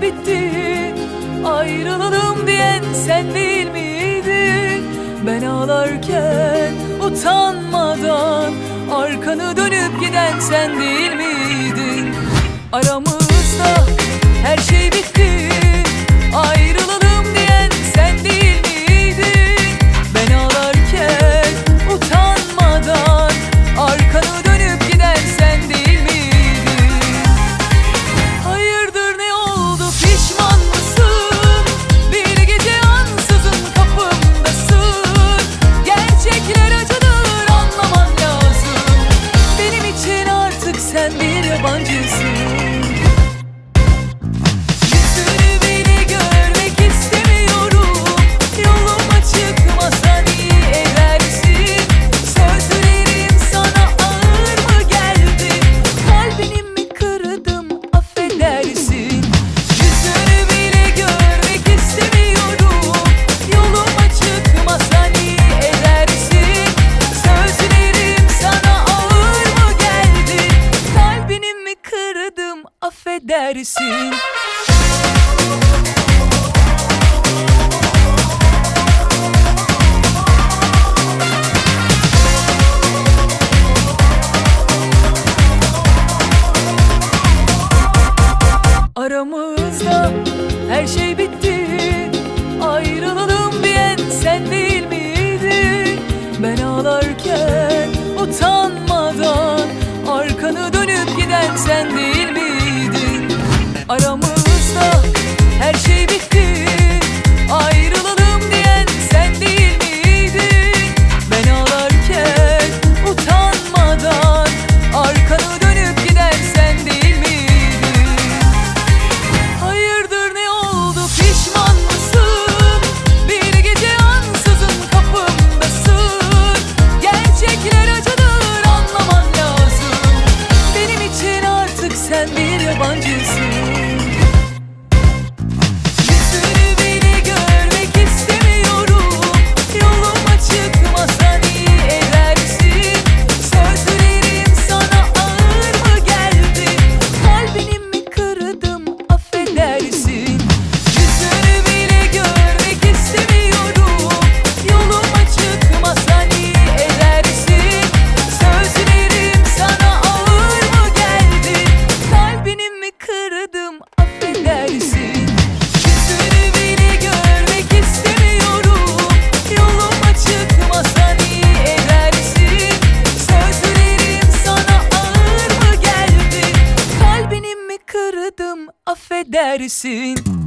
şey bitti, ayrılalım diyen sen değil miydin? Ben ağlarken utanmadan arkanı dönüp giden sen değil miydin? Aramızda her şey bitti, ayrılalım diyen sen değil miydin? Ben ağlarken utanmadan arkanı dönüp giden sen değil miydin? Hayırdır, ne oldu, pişman mısın? Bir gece ansızın kapımdasın. Gerçekler acıdır, anlaman lazım. Benim için artık sen bir yabancısın. Affedersin. Aramızda her şey bitti, ayrılalım diyen sen değil miydin? Ben ağlarken utanmadan arkanı dönüp giden sen değil miydin? Aramızda her şey bitti, ayrılalım diyen sen değil miydin? Ben ağlarken utanmadan arkanı dönüp giden sen değil miydin? Hayırdır, ne oldu, pişman mısın? Bir gece ansızın kapımdasın. Gerçekler acıdır, anlaman lazım. Benim için artık sen bir yabancısın. Affedersin.